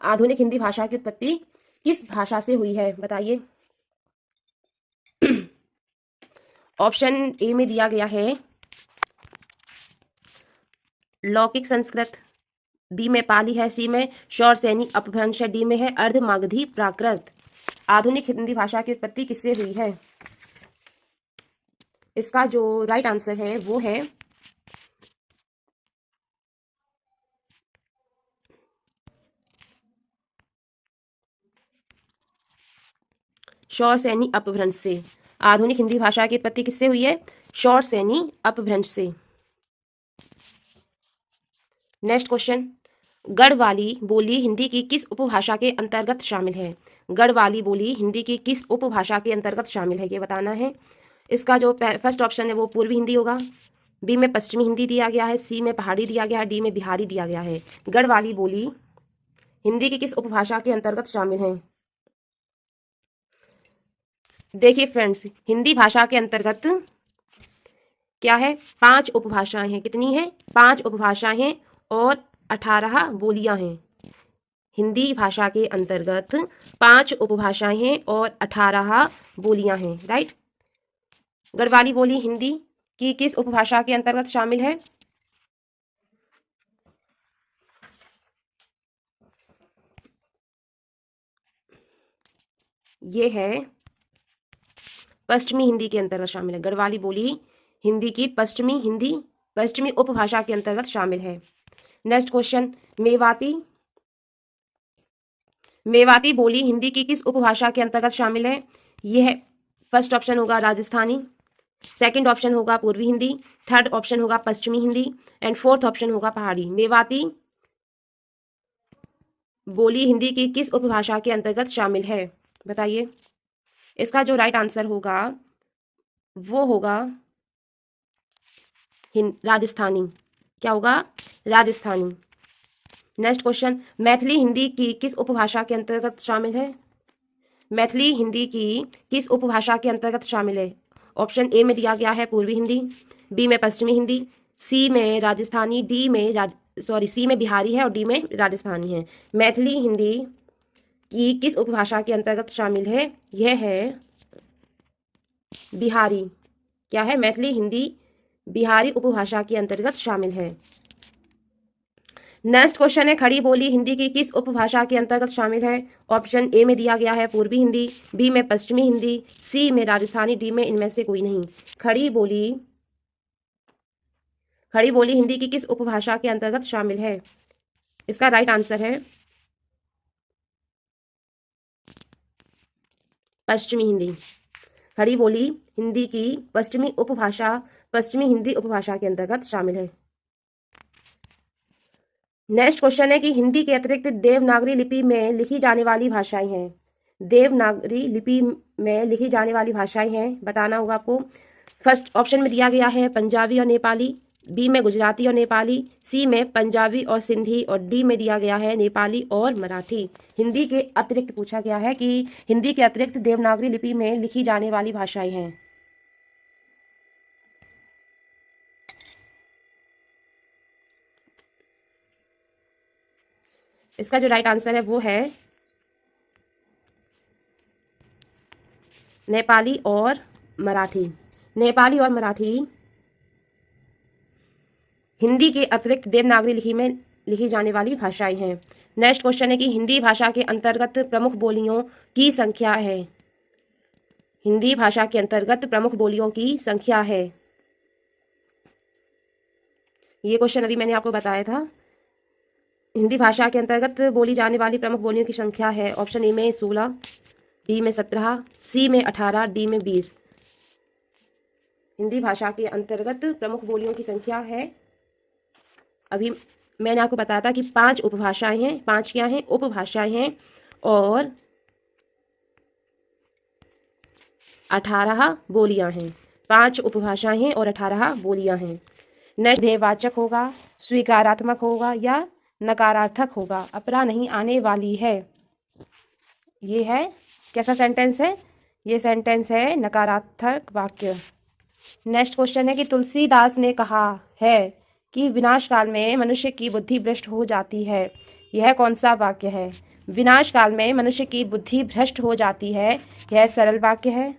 आधुनिक हिंदी भाषा की उत्पत्ति किस भाषा से हुई है, बताइए। ऑप्शन ए में दिया गया है लौकिक संस्कृत, बी में पाली है, सी में शौर सैनिक अपभ्रंश है, डी में है अर्धमागधी प्राकृत। आधुनिक हिंदी भाषा की उत्पत्ति किससे हुई है? इसका जो राइट आंसर है वो है शौर सैनिक अपभ्रंश से। आधुनिक हिंदी भाषा की उत्पत्ति किससे हुई है? शौर सैनिक अपभ्रंश से। नेक्स्ट क्वेश्चन, गढ़वाली बोली हिंदी की किस उपभाषा के अंतर्गत शामिल है? गढ़वाली बोली हिंदी की किस उपभाषा के अंतर्गत शामिल है, ये बताना है। इसका जो फर्स्ट ऑप्शन है वो पूर्वी हिंदी होगा, बी में पश्चिमी हिंदी दिया गया है, सी में पहाड़ी दिया गया है, डी में बिहारी दिया गया है। गढ़वाली बोली हिंदी की किस उपभाषा के अंतर्गत शामिल है? देखिए फ्रेंड्स, हिंदी भाषा के अंतर्गत क्या है? 5 उपभाषाएं हैं। कितनी है? 5 उपभाषाएं हैं और 18 बोलियां हैं। हिंदी भाषा के अंतर्गत 5 उपभाषाएं हैं और 18 बोलियां हैं, राइट। गढ़वाली बोली हिंदी की किस उपभाषा के अंतर्गत शामिल है? ये है पश्चिमी हिंदी के अंतर्गत शामिल है। गढ़वाली बोली हिंदी की पश्चिमी उपभाषा के अंतर्गत शामिल है। नेक्स्ट क्वेश्चन, मेवाती बोली हिंदी की किस उपभाषा के अंतर्गत शामिल है? यह फर्स्ट ऑप्शन होगा राजस्थानी, सेकंड ऑप्शन होगा पूर्वी हिंदी, थर्ड ऑप्शन होगा पश्चिमी हिंदी एंड फोर्थ ऑप्शन होगा पहाड़ी। मेवाती बोली हिंदी की किस उपभाषा के अंतर्गत शामिल है, बताइए। इसका जो राइट आंसर होगा वो होगा राजस्थानी। क्या होगा? राजस्थानी। नेक्स्ट क्वेश्चन, मैथिली हिंदी की किस उपभाषा के अंतर्गत शामिल है? मैथिली हिंदी की किस उपभाषा के अंतर्गत शामिल है? ऑप्शन ए में दिया गया है पूर्वी हिंदी, बी में पश्चिमी हिंदी, सी में राजस्थानी, सी में बिहारी है और डी में राजस्थानी है। मैथिली हिंदी की किस उपभाषा के अंतर्गत शामिल है? यह है बिहारी। क्या है? मैथिली हिंदी बिहारी उपभाषा के अंतर्गत शामिल है। नेक्स्ट क्वेश्चन है, खड़ी बोली हिंदी की किस उपभाषा के अंतर्गत शामिल है? ऑप्शन ए में दिया गया है पूर्वी हिंदी, बी में पश्चिमी हिंदी, सी में राजस्थानी, डी में इनमें से कोई नहीं। खड़ी बोली हिंदी की किस उपभाषा के अंतर्गत शामिल है? इसका राइट आंसर है पश्चिमी हिंदी। खड़ी बोली हिंदी की पश्चिमी हिंदी उपभाषा के अंतर्गत शामिल है। नेक्स्ट क्वेश्चन है कि हिंदी के अतिरिक्त देवनागरी लिपि में लिखी जाने वाली भाषाएं हैं। देवनागरी लिपि में लिखी जाने वाली भाषाएं हैं, बताना होगा आपको। फर्स्ट ऑप्शन में दिया गया है पंजाबी और नेपाली, बी में गुजराती और नेपाली, सी में पंजाबी और सिंधी और डी में दिया गया है नेपाली और मराठी। हिंदी के अतिरिक्त पूछा गया है कि हिंदी के अतिरिक्त देवनागरी लिपि में लिखी जाने वाली भाषाएं हैं। इसका जो राइट आंसर है वो है नेपाली और मराठी। नेपाली और मराठी हिंदी के अतिरिक्त देवनागरी लिपि में लिखी जाने वाली भाषाएं हैं। नेक्स्ट क्वेश्चन है कि हिंदी भाषा के अंतर्गत प्रमुख बोलियों की संख्या है। हिंदी भाषा के अंतर्गत प्रमुख बोलियों की संख्या है। ये क्वेश्चन अभी मैंने आपको बताया था। हिंदी भाषा के अंतर्गत बोली जाने वाली प्रमुख बोलियों की संख्या है। ऑप्शन ए में 16, बी में 17, सी में 18, डी में 20। हिंदी भाषा के अंतर्गत प्रमुख बोलियों की संख्या है, अभी मैंने आपको बताया था कि 5 उपभाषाएं हैं। 5 क्या हैं? उपभाषाएं हैं और 18 बोलियां हैं। 5 उपभाषाएं हैं और 18 बोलियां हैं। नेक्स्ट, ध्येयवाचक होगा, स्वीकारात्मक होगा या नकारार्थक होगा? अपरा नहीं आने वाली है। ये है कैसा सेंटेंस है? ये सेंटेंस है नकारात्मक वाक्य। नेक्स्ट क्वेश्चन है कि तुलसीदास ने कहा है कि विनाश काल में मनुष्य की बुद्धि भ्रष्ट हो जाती है। यह कौन सा वाक्य है? विनाश काल में मनुष्य की बुद्धि भ्रष्ट हो जाती है, यह सरल वाक्य है,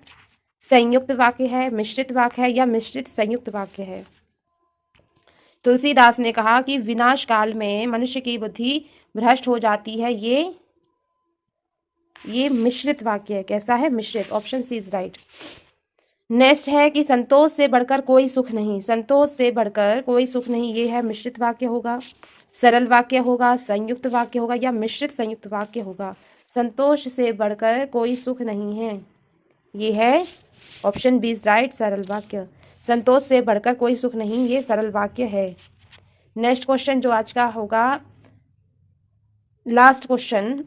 संयुक्त वाक्य है, मिश्रित वाक्य है या मिश्रित संयुक्त वाक्य है। तुलसीदास ने कहा कि विनाश काल में मनुष्य की बुद्धि भ्रष्ट हो जाती है, ये मिश्रित वाक्य है। कैसा है? मिश्रित। Option C is right. Next है कि संतोष से बढ़कर कोई सुख नहीं। संतोष से बढ़कर कोई सुख नहीं, ये है मिश्रित वाक्य होगा, सरल वाक्य होगा, संयुक्त वाक्य होगा या मिश्रित संयुक्त वाक्य होगा। संतोष से बढ़कर कोई सुख नहीं है, ये है ऑप्शन बी इज राइट, सरल वाक्य। संतोष से बढ़कर कोई सुख नहीं, ये सरल वाक्य है। नेक्स्ट क्वेश्चन जो आज का होगा, लास्ट क्वेश्चन,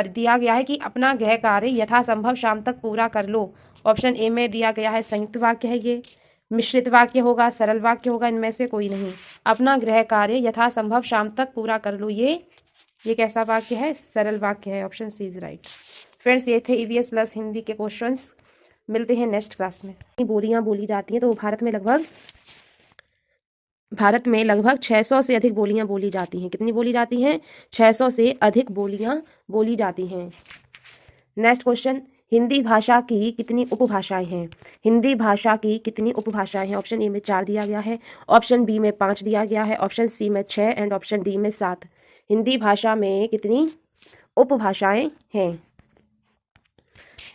दिया गया है कि अपना गृह कार्य यथासंभव शाम तक पूरा कर लो। ऑप्शन ए में दिया गया है संयुक्त वाक्य है, ये मिश्रित वाक्य होगा, सरल वाक्य होगा, इनमें से कोई नहीं। अपना गृह कार्य यथासंभव शाम तक पूरा कर लो, ये कैसा वाक्य है? सरल वाक्य है। Option C is right. Friends, ये थे ईवीएस प्लस हिंदी के क्वेश्चंस। मिलते हैं नेक्स्ट क्लास में। बोलियां बोली जाती हैं, तो भारत में लगभग 600 से अधिक बोलियां बोली जाती हैं। कितनी बोली जाती हैं? 600 से अधिक बोलियां बोली जाती हैं। नेक्स्ट क्वेश्चन, हिंदी भाषा की कितनी उपभाषाएं हैं? हिंदी भाषा की कितनी उपभाषाएं हैं? ऑप्शन ए में 4 दिया गया है, ऑप्शन बी में 5 दिया गया है, ऑप्शन सी में 6 एंड ऑप्शन डी में 7। हिंदी भाषा में कितनी उपभाषाएं हैं?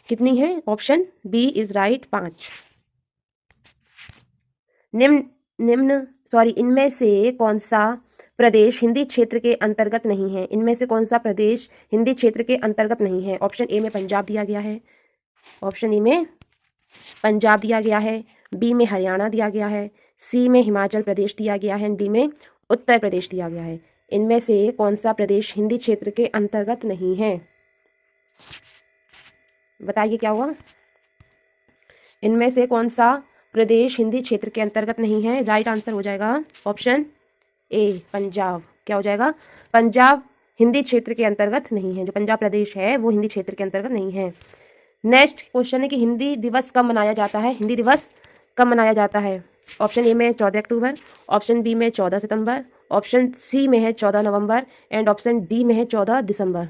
कितनी है? Option B is right, 5। इनमें से कौन सा प्रदेश हिंदी क्षेत्र के अंतर्गत नहीं है? इनमें से कौन सा प्रदेश हिंदी क्षेत्र के अंतर्गत नहीं है? ऑप्शन ए में पंजाब दिया गया है, ऑप्शन ए में पंजाब दिया गया है, बी में हरियाणा दिया गया है, सी में हिमाचल प्रदेश दिया गया है, डी में उत्तर प्रदेश दिया गया है। इनमें से कौन सा प्रदेश हिंदी क्षेत्र के अंतर्गत नहीं है? बताइए क्या हुआ? इनमें से कौन सा प्रदेश हिंदी क्षेत्र के अंतर्गत नहीं है? राइट आंसर हो जाएगा ऑप्शन ए, पंजाब। क्या हो जाएगा? पंजाब हिंदी क्षेत्र के अंतर्गत नहीं है। जो पंजाब प्रदेश है वो हिंदी क्षेत्र के अंतर्गत नहीं है। नेक्स्ट क्वेश्चन है कि हिंदी दिवस कब मनाया जाता है? हिंदी दिवस कब मनाया जाता है? ऑप्शन ए में 14 अक्टूबर, ऑप्शन बी में 14 सितंबर, ऑप्शन सी में है 14 नवंबर एंड ऑप्शन डी में है 14 दिसंबर।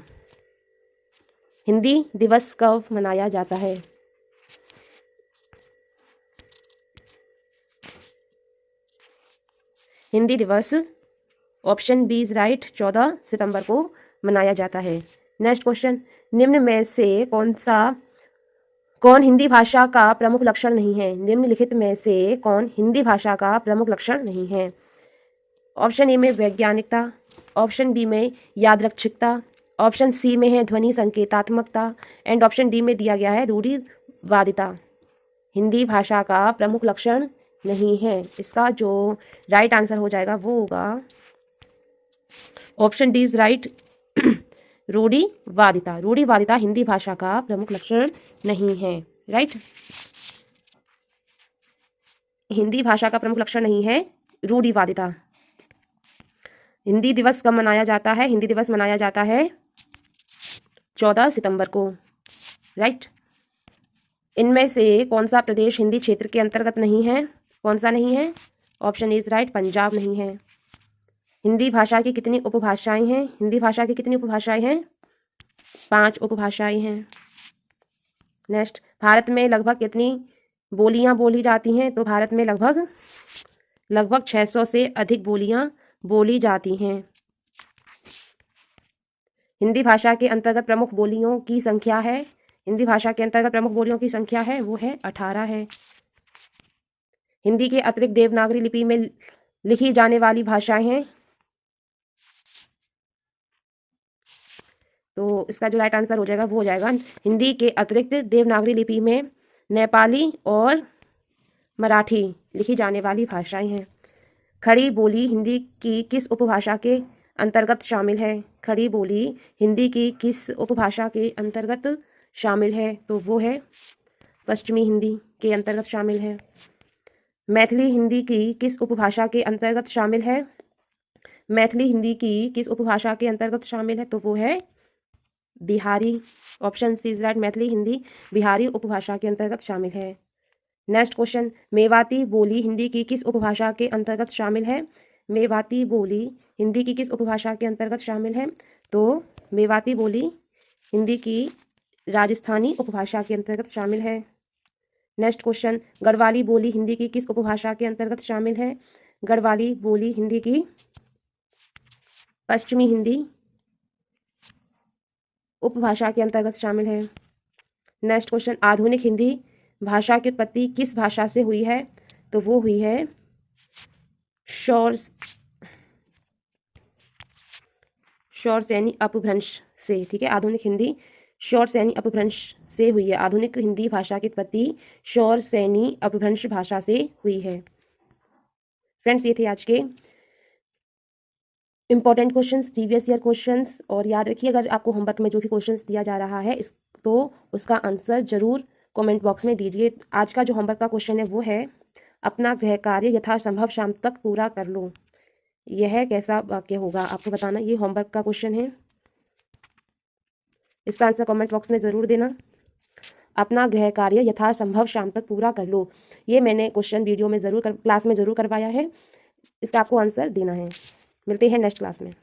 हिंदी दिवस कब मनाया जाता है? हिंदी दिवस, ऑप्शन बी इज राइट, 14 सितंबर को मनाया जाता है। नेक्स्ट क्वेश्चन, निम्न में से कौन हिंदी भाषा का प्रमुख लक्षण नहीं है? निम्नलिखित में से कौन हिंदी भाषा का प्रमुख लक्षण नहीं है? ऑप्शन ए में वैज्ञानिकता, ऑप्शन बी में यादृच्छिकता, ऑप्शन सी में है ध्वनि संकेतात्मकता एंड ऑप्शन डी में दिया गया है रूढ़िवादिता। हिंदी भाषा का प्रमुख लक्षण नहीं है। इसका जो राइट आंसर हो जाएगा वो होगा ऑप्शन डी इज राइट, रूढ़िवादिता। रूढ़िवादिता हिंदी भाषा का प्रमुख लक्षण नहीं है। राइट, हिंदी भाषा का प्रमुख लक्षण नहीं है रूढ़िवादिता। हिंदी दिवस कब मनाया जाता है? हिंदी दिवस मनाया जाता है 14 सितंबर को। राइट, इनमें से कौन सा प्रदेश हिंदी क्षेत्र के अंतर्गत नहीं है? कौन सा नहीं है? ऑप्शन इज राइट, पंजाब नहीं है। हिंदी भाषा की कितनी उपभाषाएं हैं? हिंदी भाषा की कितनी उपभाषाएं हैं? 5 उपभाषाएं हैं। नेक्स्ट, भारत में लगभग कितनी बोलियां बोली जाती हैं? तो भारत में लगभग 600 से अधिक बोलियां बोली जाती हैं। हिंदी भाषा के अंतर्गत प्रमुख बोलियों की संख्या है, हिंदी भाषा के अंतर्गत प्रमुख बोलियों की संख्या है वो है 18 है। हिंदी के अतिरिक्त देवनागरी लिपि में लिखी जाने वाली भाषाएं हैं, तो इसका जो राइट आंसर हो जाएगा वो हो जाएगा हिंदी के अतिरिक्त देवनागरी लिपि में नेपाली और मराठी लिखी जाने वाली भाषाएं हैं। खड़ी बोली हिंदी की किस उपभाषा के अंतर्गत शामिल है? खड़ी बोली हिंदी की किस उपभाषा के अंतर्गत शामिल है? तो वो है पश्चिमी हिंदी के अंतर्गत शामिल है। मैथिली हिंदी की किस उपभाषा के अंतर्गत शामिल है? मैथिली हिंदी की किस उपभाषा के अंतर्गत शामिल है? तो वो है Bihari. Option C is right, Maithili Hindi Bihari उपभाषा के अंतर्गत शामिल है। नेक्स्ट क्वेश्चन, मेवाती बोली हिंदी की किस उपभाषा के अंतर्गत शामिल है? मेवाती बोली हिंदी की किस उपभाषा के अंतर्गत शामिल है? तो मेवाती बोली हिंदी की राजस्थानी उपभाषा के अंतर्गत शामिल है? नेक्स्ट क्वेश्चन, गढ़वाली बोली हिंदी की किस उपभाषा के अंतर्गत शामिल है? गढ़वाली बोली हिंदी की पश्चिमी हिंदी उपभाषा के अंतर्गत शामिल है। नेक्स्ट क्वेश्चन, आधुनिक हिंदी भाषा की उत्पत्ति किस भाषा से हुई है? तो वो हुई है शौरसेनी अपभ्रंश से। ठीक है, आधुनिक हिंदी शौरसेनी अपभ्रंश से हुई है। आधुनिक हिंदी भाषा की उत्पत्ति शौरसेनी अपभ्रंश भाषा से हुई है। फ्रेंड्स, ये थे आज के important questions, previous year questions. और याद रखिए, अगर आपको होमवर्क में जो भी क्वेश्चंस दिया जा रहा है तो उसका आंसर जरूर कमेंट बॉक्स में दीजिए। आज का जो होमवर्क का क्वेश्चन है वो है, अपना गृह कार्य यथासंभव शाम तक पूरा कर लो। यह कैसा वाक्य होगा आपको बताना। ये होमवर्क का क्वेश्चन है, इसका आंसर कमेंट बॉक्स में ज़रूर देना। अपना गृह कार्य यथासंभव शाम तक पूरा कर लो, ये मैंने क्वेश्चन वीडियो में क्लास में ज़रूर करवाया है। इसका आपको आंसर देना है। मिलते हैं नेक्स्ट क्लास में।